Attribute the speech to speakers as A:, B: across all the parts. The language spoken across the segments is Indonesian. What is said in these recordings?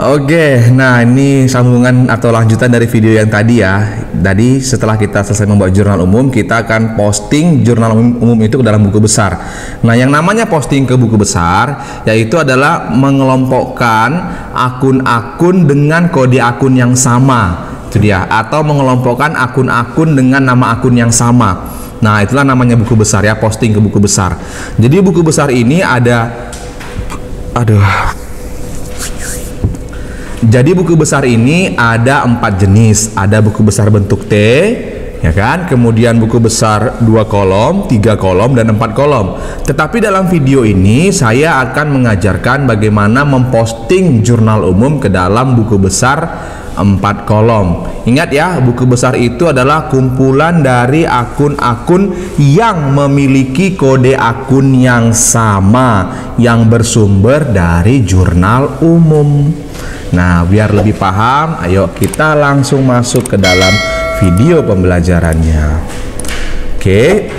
A: Oke, nah ini sambungan atau lanjutan dari video yang tadi ya. Tadi setelah kita selesai membuat jurnal umum, kita akan posting jurnal umum itu ke dalam buku besar. Nah, yang namanya posting ke buku besar yaitu adalah mengelompokkan akun-akun dengan kode akun yang sama. Itu dia, atau mengelompokkan akun-akun dengan nama akun yang sama. Nah, itulah namanya buku besar ya, posting ke buku besar. Jadi buku besar ini ada Jadi buku besar ini ada 4 jenis. Ada buku besar bentuk T, ya kan? Kemudian buku besar 2 kolom, 3 kolom, dan 4 kolom. Tetapi dalam video ini saya akan mengajarkan bagaimana memposting jurnal umum ke dalam buku besar 4 kolom. Ingat ya, buku besar itu adalah kumpulan dari akun-akun yang memiliki kode akun yang sama, yang bersumber dari jurnal umum. Nah, biar lebih paham, ayo kita langsung masuk ke dalam video pembelajarannya. Oke.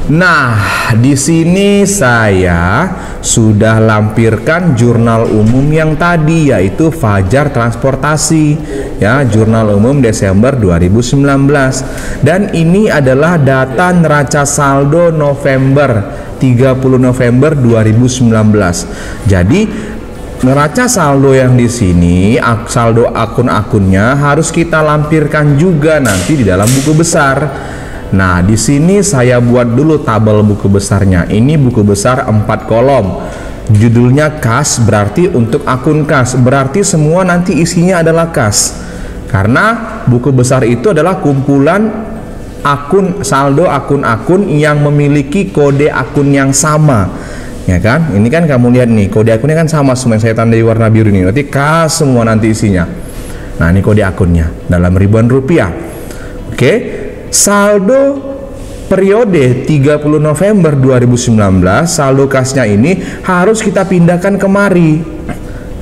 A: Nah, di sini saya sudah lampirkan jurnal umum yang tadi, yaitu Fajar Transportasi ya, jurnal umum Desember 2019. Dan ini adalah data neraca saldo November, 30 November 2019. Jadi neraca saldo yang di sini, saldo akun-akunnya harus kita lampirkan juga nanti di dalam buku besar. Nah, di sini saya buat dulu tabel buku besarnya. Ini buku besar 4 kolom. Judulnya kas, berarti untuk akun kas. Berarti semua nanti isinya adalah kas. Karena buku besar itu adalah kumpulan akun, saldo akun-akun yang memiliki kode akun yang sama. Ya kan, ini kan kamu lihat nih, kode akunnya kan sama semua yang saya tandai warna biru ini, berarti kas semua nanti isinya. Nah, ini kode akunnya dalam ribuan rupiah. Oke, saldo periode 30 November 2019, saldo kasnya ini harus kita pindahkan kemari.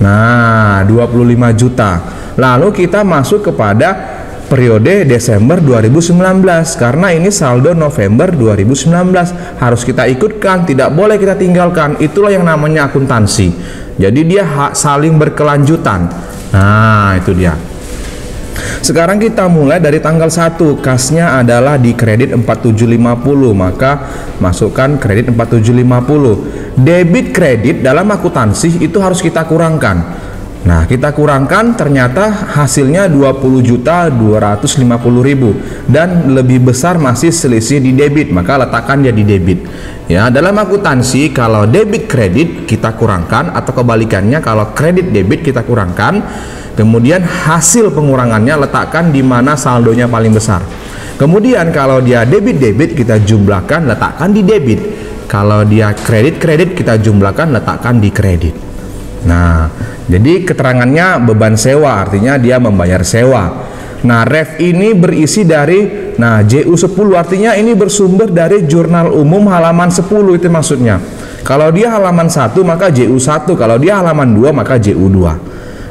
A: Nah, 25 juta. Lalu kita masuk kepada periode Desember 2019, karena ini saldo November 2019 harus kita ikutkan, tidak boleh kita tinggalkan. Itulah yang namanya akuntansi. Jadi dia saling berkelanjutan. Nah, itu dia. Sekarang kita mulai dari tanggal 1. Kasnya adalah di kredit 4750, maka masukkan kredit 4750. Debit kredit dalam akuntansi itu harus kita kurangkan. Nah, kita kurangkan, ternyata hasilnya 20.250.000 dan lebih besar masih selisih di debit, maka letakkan dia di debit. Ya, dalam akuntansi kalau debit kredit kita kurangkan, atau kebalikannya kalau kredit debit kita kurangkan, kemudian hasil pengurangannya letakkan di mana saldonya paling besar. Kemudian kalau dia debit kita jumlahkan, letakkan di debit. Kalau dia kredit kita jumlahkan, letakkan di kredit. Nah, jadi keterangannya beban sewa, artinya dia membayar sewa. Nah, ref ini berisi dari, nah, JU10 artinya ini bersumber dari jurnal umum halaman 10, itu maksudnya. Kalau dia halaman 1 maka JU1, kalau dia halaman 2 maka JU2.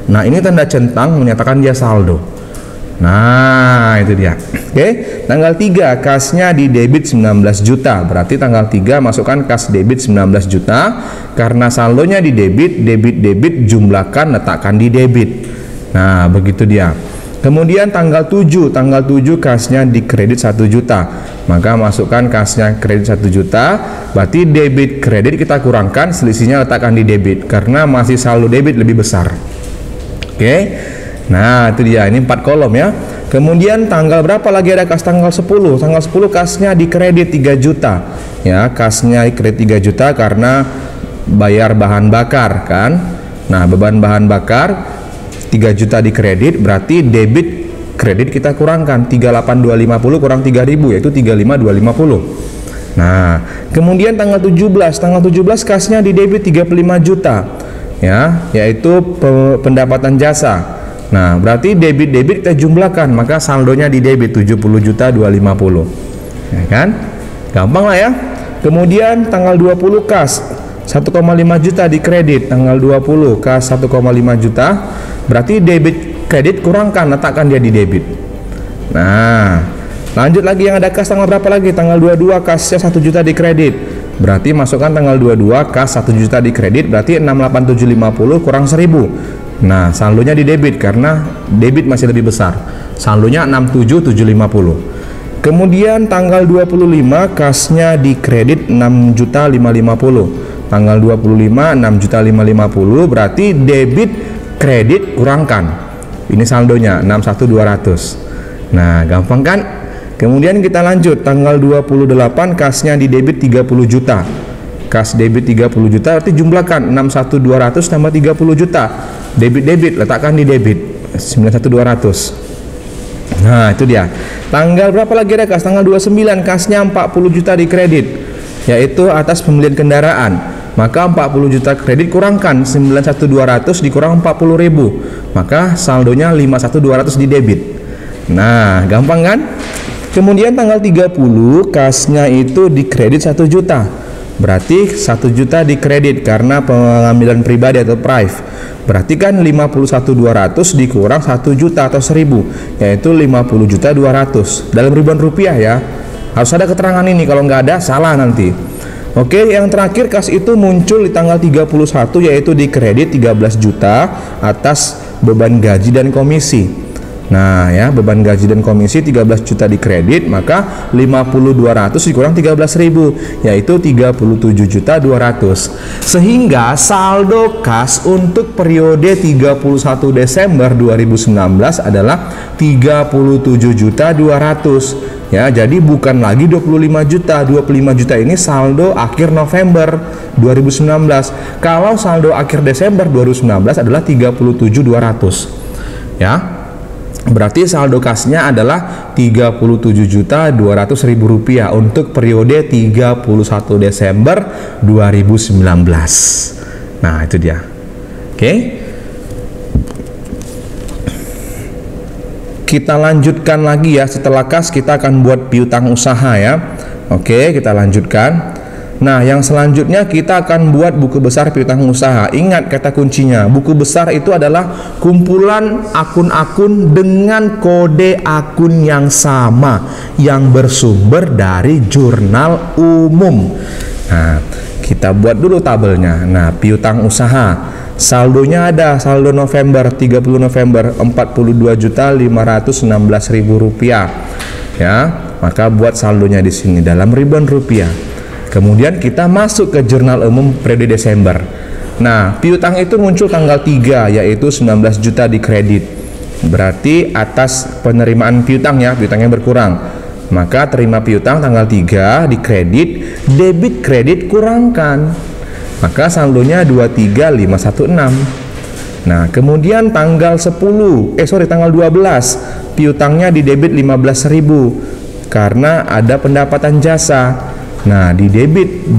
A: Nah, ini tanda centang menyatakan dia saldo. Nah, itu dia. Oke, tanggal 3 kasnya di debit 19 juta. Berarti tanggal 3 masukkan kas debit 19 juta. Karena saldonya di debit jumlahkan, letakkan di debit. Nah, begitu dia. Kemudian tanggal 7 kasnya di kredit 1 juta. Maka masukkan kasnya kredit 1 juta. Berarti debit kredit kita kurangkan, selisihnya letakkan di debit karena masih saldo debit lebih besar. Oke. Nah, itu dia, ini 4 kolom ya. Kemudian tanggal berapa lagi ada kas? Tanggal 10. Tanggal 10 kasnya di kredit 3 juta. Ya, kasnya di kredit 3 juta karena bayar bahan bakar kan. Nah, beban bahan bakar 3 juta di kredit, berarti debit kredit kita kurangkan 38.250 kurang 3.000, yaitu 35.250. Nah, kemudian tanggal 17 kasnya di debit 35 juta. Ya, yaitu pendapatan jasa. Nah, berarti debit kita jumlahkan, maka saldonya di debit 70.250. Ya kan? Gampang lah ya. Kemudian tanggal 20 kas 1,5 juta di kredit, tanggal 20 kas 1,5 juta, berarti debit kredit kurangkan, letakkan dia di debit. Nah, lanjut lagi yang ada kas tanggal berapa lagi? Tanggal 22 kasnya 1 juta di kredit. Berarti masukkan tanggal 22 kas 1 juta di kredit, berarti 68750 kurang 1000. Nah, saldonya di debit karena debit masih lebih besar. Saldonya 67.750. Kemudian tanggal 25 kasnya di kredit 6.550. Tanggal 25 6.550 berarti debit kredit kurangkan. Ini saldonya 61.200. Nah, gampang kan? Kemudian kita lanjut tanggal 28 kasnya di debit 30 juta. Kas debit 30 juta berarti jumlahkan 61.200 tambah 30 juta. Debit letakkan di debit 91.200. Nah, itu dia. Tanggal berapa lagi ada kas? Tanggal 29 kasnya 40 juta di kredit, yaitu atas pembelian kendaraan. Maka 40 juta kredit kurangkan 91.200 dikurang 40.000, maka saldonya 51.200 di debit. Nah, gampang kan? Kemudian tanggal 30 kasnya itu di kredit 1 juta. Berarti 1 juta di kredit karena pengambilan pribadi atau prive. Berarti kan 51.200 dikurang 1 juta atau 1.000, yaitu 50.200 dalam ribuan rupiah ya. Harus ada keterangan ini, kalau nggak ada salah nanti. Oke, yang terakhir kas itu muncul di tanggal 31, yaitu di kredit 13 juta atas beban gaji dan komisi. Nah ya, beban gaji dan komisi 13 juta di kredit, maka 50.200 dikurang 13.000, yaitu 37.200. Sehingga saldo kas untuk periode 31 Desember 2019 adalah 37.200. Ya, jadi bukan lagi 25 juta. 25 juta ini saldo akhir November 2019. Kalau saldo akhir Desember 2019 adalah 37.200. Ya. Berarti saldo kasnya adalah 37.200.000 rupiah untuk periode 31 Desember 2019. Nah, itu dia. Oke. Kita lanjutkan lagi ya. Setelah kas kita akan buat piutang usaha ya. Oke, kita lanjutkan. Nah, yang selanjutnya kita akan buat buku besar piutang usaha. Ingat kata kuncinya, buku besar itu adalah kumpulan akun-akun dengan kode akun yang sama yang bersumber dari jurnal umum. Nah, kita buat dulu tabelnya. Nah, piutang usaha. Saldonya ada, saldo November 30 November 42.516.000 rupiah. Ya, maka buat saldonya di sini dalam ribuan rupiah. Kemudian kita masuk ke jurnal umum periode Desember. Nah, piutang itu muncul tanggal 3, yaitu 19 juta di kredit. Berarti atas penerimaan piutang ya, piutangnya berkurang. Maka terima piutang tanggal 3 di kredit, debit kredit kurangkan. Maka saldonya 23.516. Nah, kemudian tanggal 12 piutangnya di debit 15.000 karena ada pendapatan jasa. Nah, di debit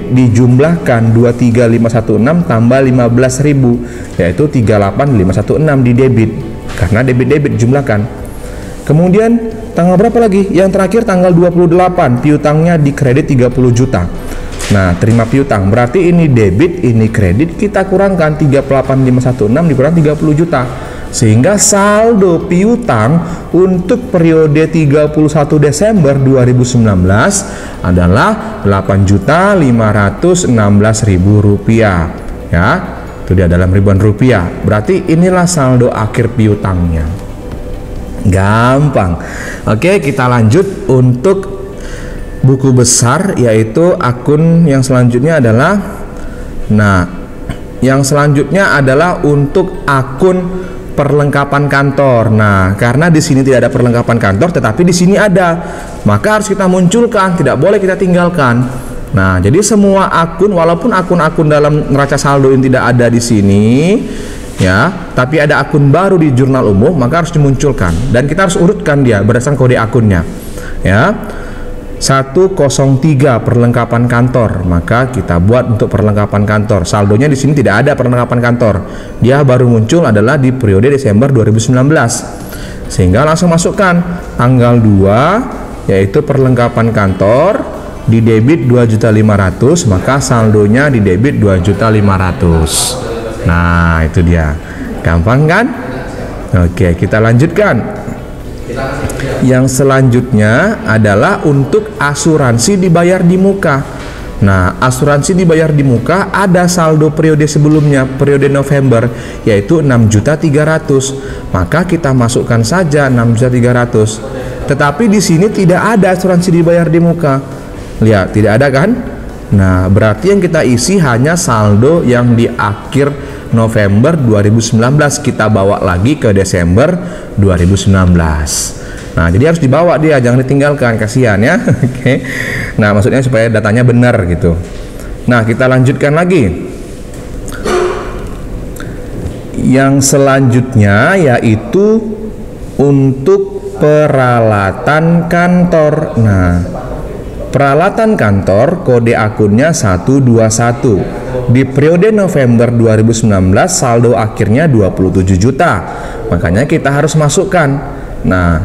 A: dijumlahkan 23.516 tambah 15.000, yaitu 38.516 di debit karena debit jumlahkan. Kemudian tanggal berapa lagi? Yang terakhir tanggal 28 piutangnya di kredit 30 juta. Nah, terima piutang berarti ini debit, ini kredit, kita kurangkan 38.516 dikurang 30 juta. Sehingga saldo piutang untuk periode 31 Desember 2019 adalah 8.516.000 rupiah. Ya, itu dia dalam ribuan rupiah. Berarti inilah saldo akhir piutangnya. Gampang. Oke, kita lanjut untuk buku besar, yaitu akun yang selanjutnya adalah, nah, yang selanjutnya adalah untuk akun perlengkapan kantor. Nah, karena di sini tidak ada perlengkapan kantor, tetapi di sini ada, maka harus kita munculkan, tidak boleh kita tinggalkan. Nah, jadi semua akun, walaupun akun-akun dalam neraca saldo ini tidak ada di sini, ya, tapi ada akun baru di jurnal umum, maka harus dimunculkan dan kita harus urutkan dia berdasarkan kode akunnya. Ya. 103 perlengkapan kantor, maka kita buat untuk perlengkapan kantor. Saldonya di sini tidak ada perlengkapan kantor. Dia baru muncul adalah di periode Desember 2019. Sehingga langsung masukkan tanggal 2, yaitu perlengkapan kantor di debit 2.500.000, maka saldonya di debit 2.500.000. Nah, itu dia. Gampang kan? Oke, kita lanjutkan. Yang selanjutnya adalah untuk asuransi dibayar di muka. Nah, asuransi dibayar di muka ada saldo periode sebelumnya, periode November, yaitu 6.300.000. Maka kita masukkan saja 6.300.000. Tetapi di sini tidak ada asuransi dibayar di muka. Lihat, tidak ada kan? Nah, berarti yang kita isi hanya saldo yang di akhir November 2019 kita bawa lagi ke Desember 2019. Nah, jadi harus dibawa dia, jangan ditinggalkan, kasihan ya. Oke. Nah, maksudnya supaya datanya benar gitu. Nah, kita lanjutkan lagi. Yang selanjutnya yaitu untuk peralatan kantor. Nah, peralatan kantor kode akunnya 121. Di periode November 2019 saldo akhirnya 27 juta. Makanya kita harus masukkan. Nah,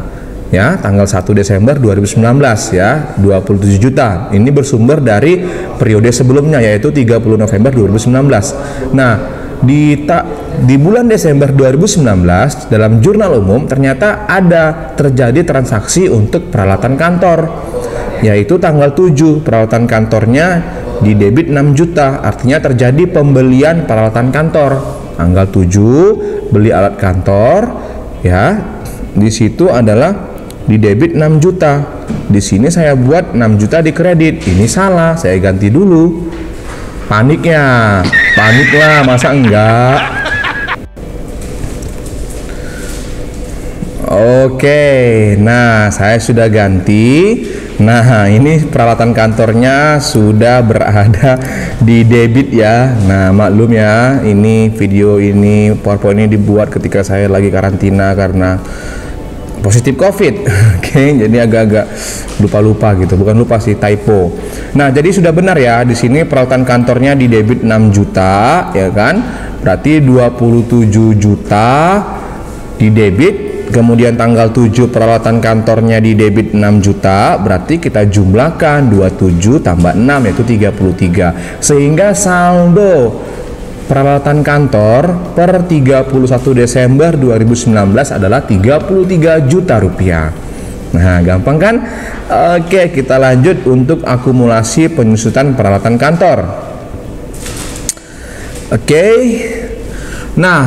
A: ya, tanggal 1 Desember 2019 ya, 27 juta. Ini bersumber dari periode sebelumnya yaitu 30 November 2019. Nah, di bulan Desember 2019 dalam jurnal umum ternyata ada terjadi transaksi untuk peralatan kantor, yaitu tanggal 7 peralatan kantornya di debit 6 juta. Artinya terjadi pembelian peralatan kantor. Tanggal 7 beli alat kantor ya. Di situ adalah di debit 6 juta. Di sini saya buat 6 juta di kredit. Ini salah, saya ganti dulu. Paniknya, paniklah, masa enggak? Oke, nah saya sudah ganti. Nah, ini peralatan kantornya sudah berada di debit ya. Nah, maklum ya, ini video ini PowerPoint ini dibuat ketika saya lagi karantina karena positif COVID. Oke, jadi agak-agak lupa-lupa gitu. Bukan lupa sih, typo. Nah, jadi sudah benar ya. Di sini peralatan kantornya di debit 6 juta, ya kan? Berarti 27 juta di debit. Kemudian tanggal 7 peralatan kantornya di debit 6 juta. Berarti kita jumlahkan 27 tambah 6 yaitu 33. Sehingga saldo peralatan kantor per 31 Desember 2019 adalah 33 juta rupiah. Nah, gampang kan? Oke, kita lanjut untuk akumulasi penyusutan peralatan kantor. Oke. Nah,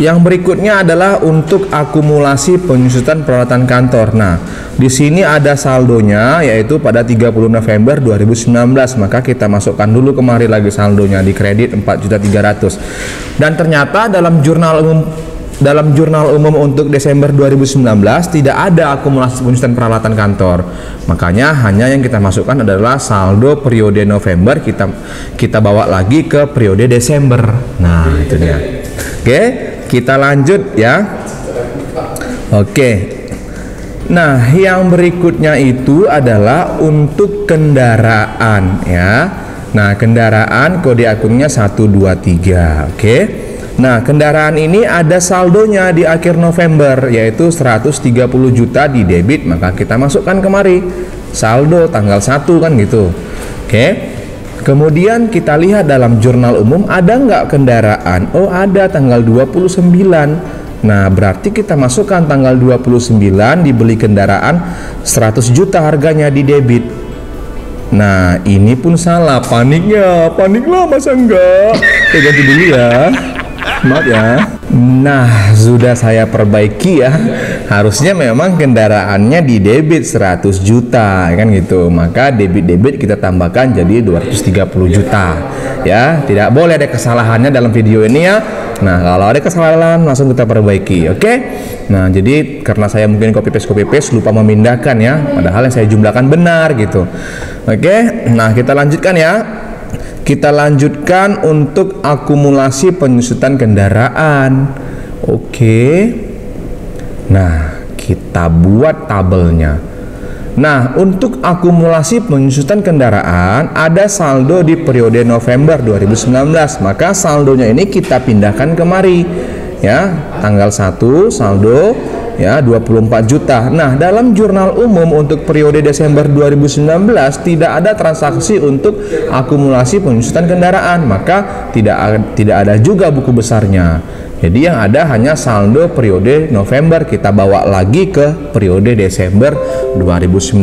A: yang berikutnya adalah untuk akumulasi penyusutan peralatan kantor. Nah, di sini ada saldonya yaitu pada 30 November 2019. Maka kita masukkan dulu kemari lagi saldonya di kredit 4.300.000. Dan ternyata dalam jurnal umum untuk Desember 2019 tidak ada akumulasi penyusutan peralatan kantor. Makanya hanya yang kita masukkan adalah saldo periode November, kita bawa lagi ke periode Desember. Nah, itu dia. Oke, kita lanjut ya. Oke. Nah, yang berikutnya itu adalah untuk kendaraan ya. Nah, kendaraan kode akunnya 123. Oke. Nah, kendaraan ini ada saldonya di akhir November yaitu 130 juta di debit, maka kita masukkan kemari saldo tanggal 1 kan gitu. Oke. Kemudian kita lihat dalam jurnal umum ada nggak kendaraan? Oh, ada tanggal 29. Nah, berarti kita masukkan tanggal 29 dibeli kendaraan 100 juta harganya di debit. Nah, ini pun salah, paniknya, paniklah masa enggak? Kita ganti dulu ya. Maaf ya. Nah, sudah saya perbaiki ya. Harusnya memang kendaraannya di debit 100 juta kan gitu. Maka debit-debit kita tambahkan jadi 230 juta. Ya, tidak boleh ada kesalahannya dalam video ini ya. Nah, kalau ada kesalahan langsung kita perbaiki, oke? Nah, jadi karena saya mungkin copy paste lupa memindahkan ya, padahal yang saya jumlahkan benar gitu. Oke, nah kita lanjutkan ya. Kita lanjutkan untuk akumulasi penyusutan kendaraan. Oke. Nah, kita buat tabelnya. Nah, untuk akumulasi penyusutan kendaraan ada saldo di periode November 2019. Maka saldonya ini kita pindahkan kemari. Ya, tanggal 1 saldo ya 24 juta. Nah, dalam jurnal umum untuk periode Desember 2019 tidak ada transaksi untuk akumulasi penyusutan kendaraan, maka tidak ada juga buku besarnya. Jadi yang ada hanya saldo periode November, kita bawa lagi ke periode Desember 2019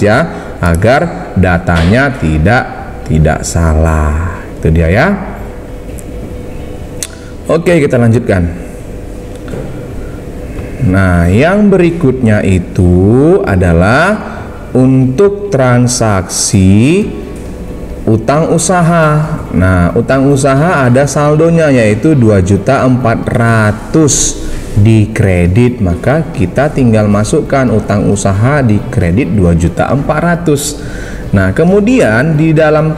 A: ya, agar datanya tidak Tidak salah. Itu dia ya. Oke, kita lanjutkan. Nah, yang berikutnya itu adalah untuk transaksi utang usaha. Nah, utang usaha ada saldonya yaitu 2.400.000 di kredit, maka kita tinggal masukkan utang usaha di kredit 2.400.000. Nah, kemudian di dalam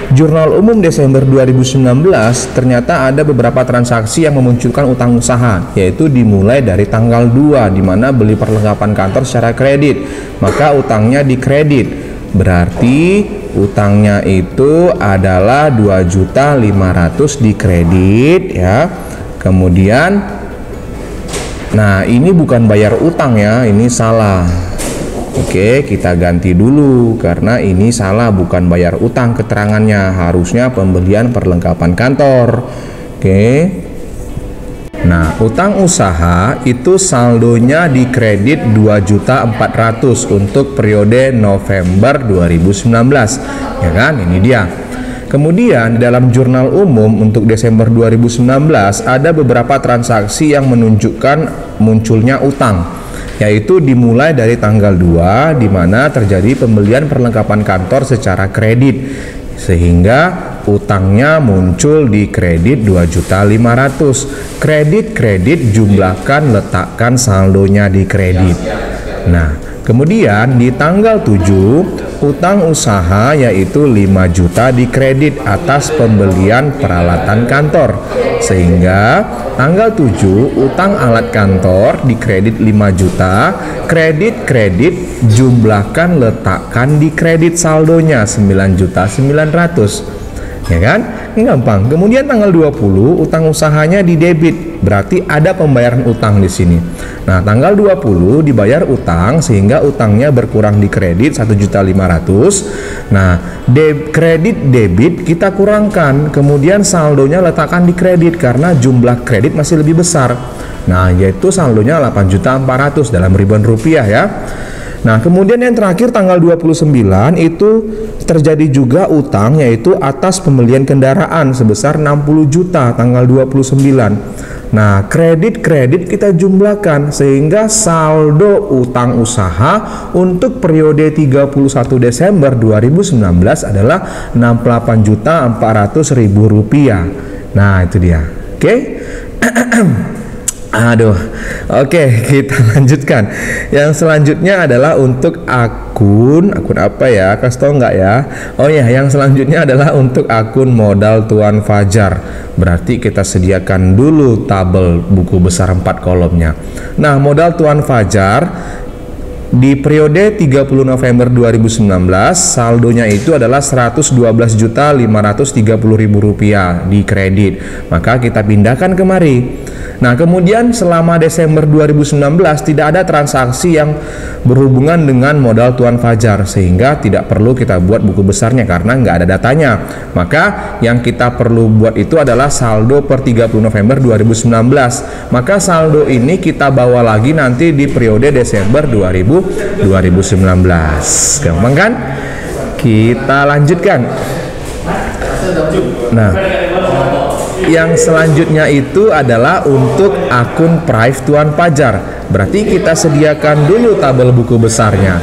A: Jurnal Umum Desember 2019 ternyata ada beberapa transaksi yang memunculkan utang usaha, yaitu dimulai dari tanggal 2 di mana beli perlengkapan kantor secara kredit, maka utangnya dikredit. Berarti utangnya itu adalah 2.500.000 dikredit ya. Kemudian nah, ini bukan bayar utang ya, ini salah. Oke, kita ganti dulu karena ini salah, bukan bayar utang keterangannya, harusnya pembelian perlengkapan kantor. Oke. Nah, utang usaha itu saldonya di kredit 2.400.000 untuk periode November 2019. Ya kan? Ini dia. Kemudian dalam Jurnal Umum untuk Desember 2019 ada beberapa transaksi yang menunjukkan munculnya utang, yaitu dimulai dari tanggal 2 di mana terjadi pembelian perlengkapan kantor secara kredit sehingga utangnya muncul di kredit 2.500.000. Kredit jumlahkan, letakkan saldonya di kredit. Nah, kemudian di tanggal 7 utang usaha yaitu 5 juta di kredit atas pembelian peralatan kantor, sehingga tanggal 7 utang alat kantor di kredit 5 juta, kredit jumlahkan, letakkan di kredit saldonya 9.900.000. Ya kan? Gampang. Kemudian tanggal 20 utang usahanya di debit, berarti ada pembayaran utang di sini. Nah, tanggal 20 dibayar utang sehingga utangnya berkurang di kredit 1.500.000. Nah, kredit debit kita kurangkan, kemudian saldonya letakkan di kredit karena jumlah kredit masih lebih besar. Nah, yaitu saldonya 8.400.000 dalam ribuan rupiah ya. Nah, kemudian yang terakhir tanggal 29 itu terjadi juga utang yaitu atas pembelian kendaraan sebesar 60 juta tanggal 29. Nah, kredit kita jumlahkan sehingga saldo utang usaha untuk periode 31 Desember 2019 adalah 68.400.000 rupiah. Nah, itu dia. Oke. Aduh, oke, kita lanjutkan. Yang selanjutnya adalah untuk akun apa ya? Kasih tau nggak ya? Oh ya, yang selanjutnya adalah untuk akun modal Tuan Fajar. Berarti kita sediakan dulu tabel buku besar 4 kolomnya. Nah, modal Tuan Fajar di periode 30 November 2019 saldonya itu adalah 112.530.000 rupiah di kredit, maka kita pindahkan kemari. Nah, kemudian selama Desember 2019 tidak ada transaksi yang berhubungan dengan modal Tuan Fajar, sehingga tidak perlu kita buat buku besarnya karena nggak ada datanya. Maka yang kita perlu buat itu adalah saldo per 30 November 2019. Maka saldo ini kita bawa lagi nanti di periode Desember 2019. Gampang kan? Kita lanjutkan. Nah, yang selanjutnya itu adalah untuk akun Prive Tuan Fajar. Berarti kita sediakan dulu tabel buku besarnya.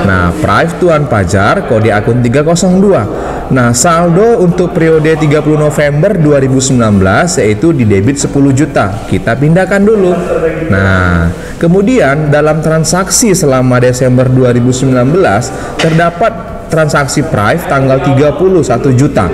A: Nah, Prive Tuan Fajar kode akun 302. Nah, saldo untuk periode 30 November 2019 yaitu di debit 10 juta. Kita pindahkan dulu. Nah, kemudian dalam transaksi selama Desember 2019 terdapat transaksi Prive tanggal 30 1 juta.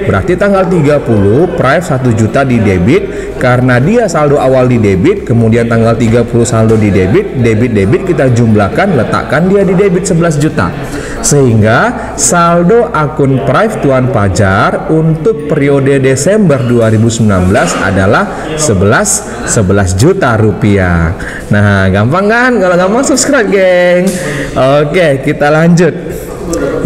A: Berarti tanggal 30 Prive 1 juta di debit karena dia saldo awal di debit, kemudian tanggal 30 saldo di debit, debit kita jumlahkan, letakkan dia di debit 11 juta. Sehingga saldo akun Prive Tuan Fajar untuk periode Desember 2019 adalah 11 juta rupiah. Nah, gampang kan? Kalau gampang subscribe, geng. Oke, kita lanjut.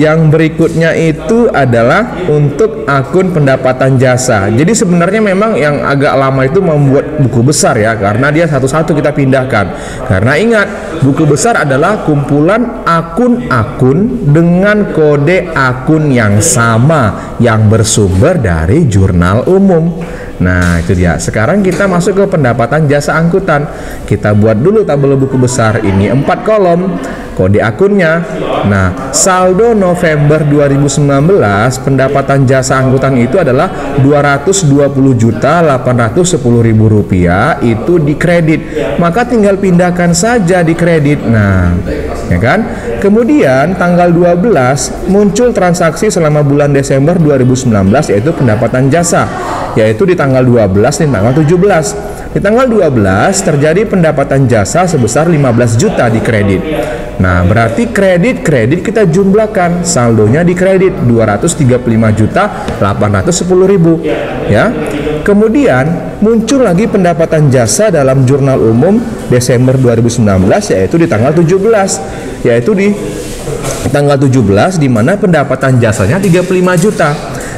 A: Yang berikutnya itu adalah untuk akun pendapatan jasa. Jadi sebenarnya memang yang agak lama itu membuat buku besar ya, karena dia satu-satu kita pindahkan. Karena ingat, buku besar adalah kumpulan akun-akun dengan kode akun yang sama yang bersumber dari jurnal umum. Nah, itu dia. Sekarang kita masuk ke pendapatan jasa angkutan. Kita buat dulu tabel buku besar ini 4 kolom. Kode akunnya. Nah, saldo November 2019 pendapatan jasa angkutan itu adalah Rp220.810.000 itu dikredit. Maka tinggal pindahkan saja di kredit. Nah, ya kan? Kemudian tanggal 12 muncul transaksi selama bulan Desember 2019 yaitu pendapatan jasa, yaitu di tanggal 12 dan tanggal 17. Di tanggal 12 terjadi pendapatan jasa sebesar 15 juta di kredit. Nah, berarti kredit kita jumlahkan, saldonya di kredit 235.810.000 ya. Kemudian muncul lagi pendapatan jasa dalam jurnal umum Desember 2019 yaitu di tanggal 17, yaitu di tanggal 17 di mana pendapatan jasanya 35 juta.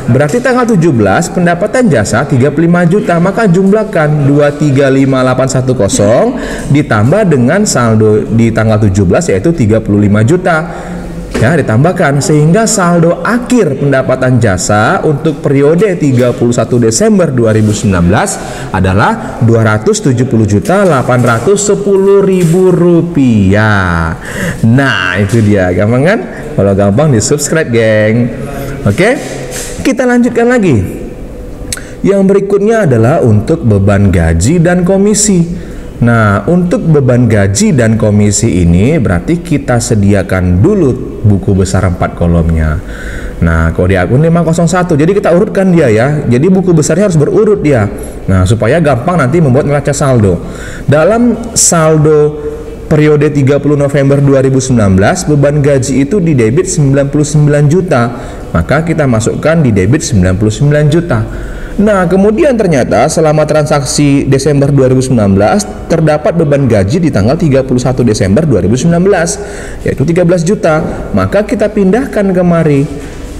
A: Berarti tanggal 17 pendapatan jasa 35 juta, maka jumlahkan 235810 ditambah dengan saldo di tanggal 17 yaitu 35 juta. Ya, ditambahkan sehingga saldo akhir pendapatan jasa untuk periode 31 Desember 2019 adalah Rp207.810.000. Nah, itu dia, gampang kan? Kalau gampang di subscribe, geng. Oke, kita lanjutkan lagi. Yang berikutnya adalah untuk beban gaji dan komisi. Nah, untuk beban gaji dan komisi ini berarti kita sediakan dulu buku besar 4 kolomnya. Nah, kode akun 501. Jadi kita urutkan dia ya. Jadi buku besarnya harus berurut dia. Nah, supaya gampang nanti membuat neraca saldo. Dalam saldo periode 30 November 2019 beban gaji itu di debit 99 juta. Maka kita masukkan di debit 99 juta. Nah, kemudian ternyata selama transaksi Desember 2019 terdapat beban gaji di tanggal 31 Desember 2019 yaitu 13 juta. Maka kita pindahkan kemari.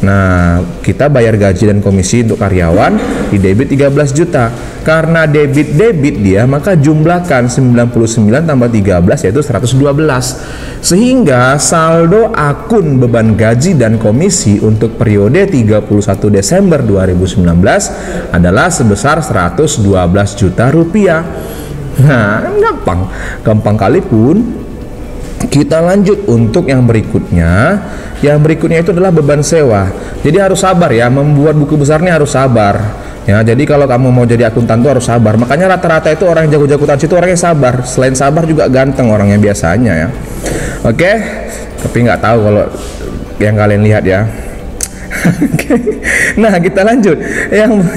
A: Nah, kita bayar gaji dan komisi untuk karyawan di debit 13 juta. Karena debit dia, maka jumlahkan 99 tambah 13 yaitu 112. Sehingga saldo akun beban gaji dan komisi untuk periode 31 Desember 2019 adalah sebesar 112 juta rupiah. Nah, gampang kali pun. Kita lanjut untuk yang berikutnya. Yang berikutnya itu adalah beban sewa. Jadi harus sabar ya, membuat buku besar ini harus sabar. Ya, jadi kalau kamu mau jadi akuntan tuh harus sabar. Makanya rata-rata itu orang yang jago-jago akuntansi itu orangnya sabar. Selain sabar juga ganteng orangnya biasanya ya. Oke, tapi nggak tahu kalau yang kalian lihat ya. Nah, kita lanjut.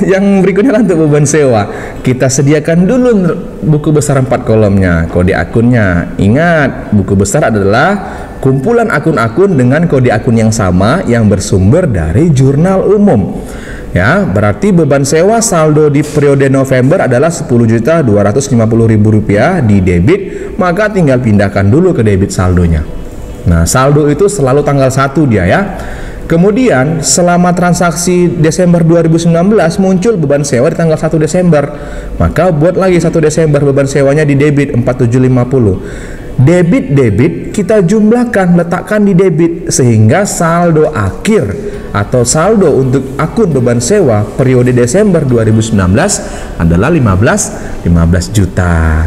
A: Yang berikutnya untuk beban sewa. Kita sediakan dulu buku besar 4 kolomnya, kode akunnya. Ingat, buku besar adalah kumpulan akun-akun dengan kode akun yang sama yang bersumber dari jurnal umum. Ya, berarti beban sewa saldo di periode November adalah Rp10.250.000 di debit, maka tinggal pindahkan dulu ke debit saldonya. Nah, saldo itu selalu tanggal 1 dia ya. Kemudian selama transaksi Desember 2019 muncul beban sewa di tanggal 1 Desember. Maka buat lagi 1 Desember beban sewanya di debit 4750. Debit kita jumlahkan, letakkan di debit sehingga saldo akhir atau saldo untuk akun beban sewa periode Desember 2019 adalah 15 juta.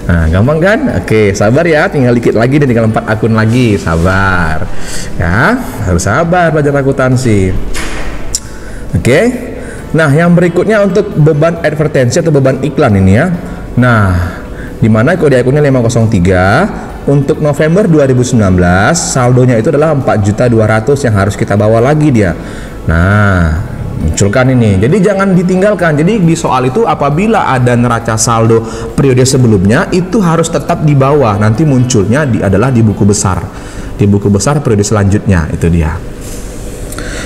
A: Nah, gampang kan? Oke, sabar ya, tinggal dikit lagi dan tinggal 4 akun lagi, sabar ya, harus sabar belajar akuntansi. Oke, nah yang berikutnya untuk beban advertensi atau beban iklan ini ya. Nah, dimana kode akunnya 503 untuk November 2019 saldonya itu adalah 4.200.000 yang harus kita bawa lagi dia. Nah, munculkan ini. Jadi jangan ditinggalkan. Jadi di soal itu apabila ada neraca saldo periode sebelumnya itu harus tetap di bawah. Nanti munculnya adalah di buku besar. Di buku besar periode selanjutnya itu dia.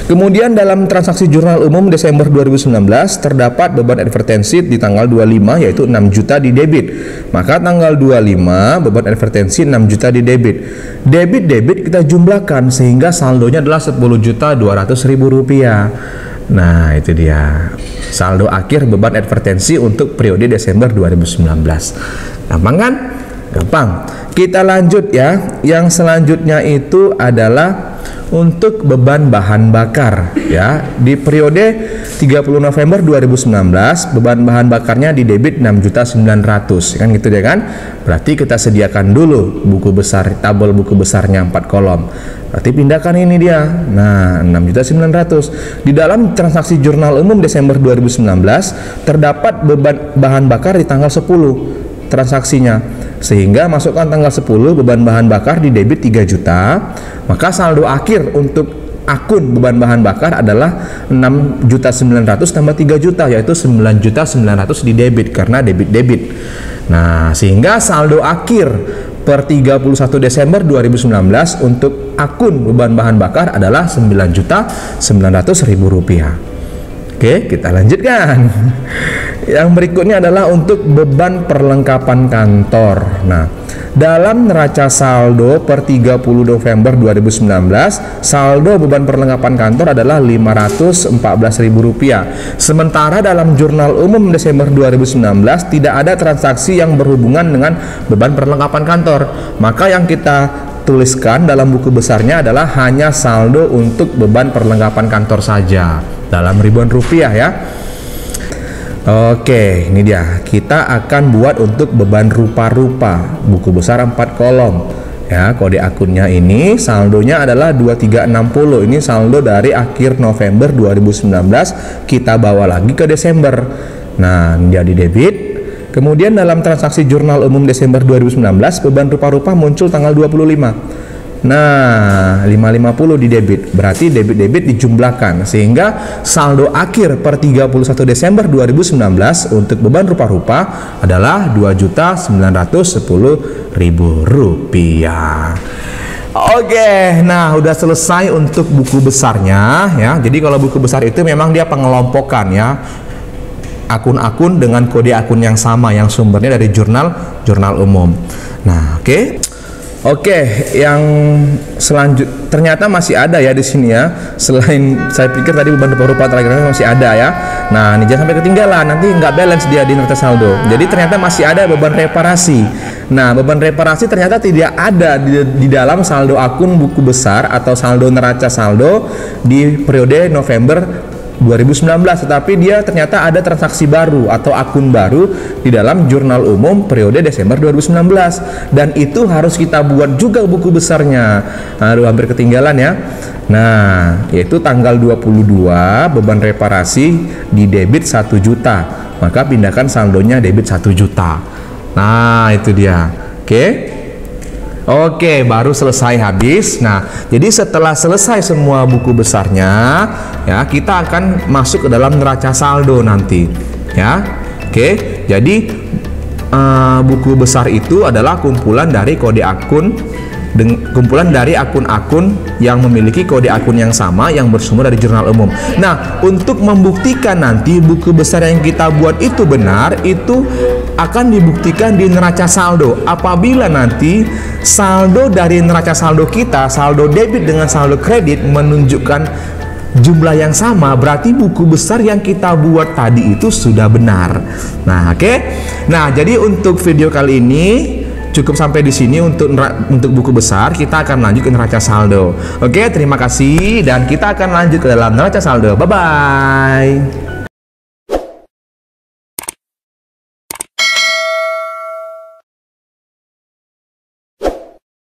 A: Kemudian dalam transaksi jurnal umum Desember 2019 terdapat beban advertensi di tanggal 25 yaitu 6 juta di debit. Maka tanggal 25 beban advertensi 6 juta di debit. Debit kita jumlahkan sehingga saldonya adalah Rp10.200.000. Nah, itu dia saldo akhir beban advertensi untuk periode Desember 2019. Gampang kan? Gampang. Kita lanjut ya. Yang selanjutnya itu adalah untuk beban bahan bakar ya. Di periode 30 November 2019 beban bahan bakarnya di debit 6.900.000 kan gitu ya kan. Berarti kita sediakan dulu buku besar, tabel buku besarnya 4 kolom. Berarti pindahkan ini dia. Nah, 6.900.000. Di dalam transaksi jurnal umum Desember 2019 terdapat beban bahan bakar di tanggal 10 transaksinya, sehingga masukkan tanggal 10 beban bahan bakar di debit 3 juta, maka saldo akhir untuk akun beban bahan bakar adalah 6.900.000 tambah 3 juta, yaitu 9.900.000 di debit karena debit. Nah, sehingga saldo akhir per 31 Desember 2019 untuk akun beban bahan bakar adalah 9.900.000 rupiah. Oke, kita lanjutkan. Yang berikutnya adalah untuk beban perlengkapan kantor. Nah, dalam neraca saldo per 30 November 2019, saldo beban perlengkapan kantor adalah Rp514.000. Sementara dalam jurnal umum Desember 2019 tidak ada transaksi yang berhubungan dengan beban perlengkapan kantor. Maka yang kita tuliskan dalam buku besarnya adalah hanya saldo untuk beban perlengkapan kantor saja dalam ribuan rupiah ya. Oke, ini dia. Kita akan buat untuk beban rupa-rupa buku besar 4 kolom ya. Kode akunnya ini saldonya adalah 2360. Ini saldo dari akhir November 2019 kita bawa lagi ke Desember. Nah, jadi debit. Kemudian dalam transaksi jurnal umum Desember 2019 beban rupa-rupa muncul tanggal 25. Nah, 550 di debit. Berarti debit dijumlahkan sehingga saldo akhir per 31 Desember 2019 untuk beban rupa-rupa adalah Rp2.910.000. Oke, nah udah selesai untuk buku besarnya ya. Jadi kalau buku besar itu memang dia pengelompokan ya. Akun-akun dengan kode akun yang sama yang sumbernya dari jurnal umum. Nah, Oke, yang selanjutnya ternyata masih ada ya di sini ya. Selain saya pikir tadi beban rupa-rupa terakhirnya masih ada ya. Nah, ini jangan sampai ketinggalan, nanti nggak balance dia di neraca saldo. Jadi ternyata masih ada beban reparasi. Nah, beban reparasi ternyata tidak ada di dalam saldo akun buku besar atau saldo neraca saldo di periode November 2019, tetapi dia ternyata ada transaksi baru atau akun baru di dalam jurnal umum periode Desember 2019, dan itu harus kita buat juga buku besarnya. Aduh, hampir ketinggalan ya. Nah, yaitu tanggal 22 beban reparasi di debit 1 juta, maka pindahkan saldonya debit 1 juta. Nah, itu dia. Oke, baru selesai habis. Nah, jadi setelah selesai semua buku besarnya, ya kita akan masuk ke dalam neraca saldo nanti, ya. Jadi buku besar itu adalah kumpulan dari kode akun, kumpulan dari akun-akun yang memiliki kode akun yang sama yang bersumber dari jurnal umum. Nah, untuk membuktikan nanti buku besar yang kita buat itu benar, itu akan dibuktikan di neraca saldo. Apabila nanti saldo dari neraca saldo kita, saldo debit dengan saldo kredit menunjukkan jumlah yang sama, berarti buku besar yang kita buat tadi itu sudah benar. Nah, Nah, jadi untuk video kali ini cukup sampai di sini untuk buku besar. Kita akan lanjut ke neraca saldo. Terima kasih dan kita akan lanjut ke dalam neraca saldo. Bye bye.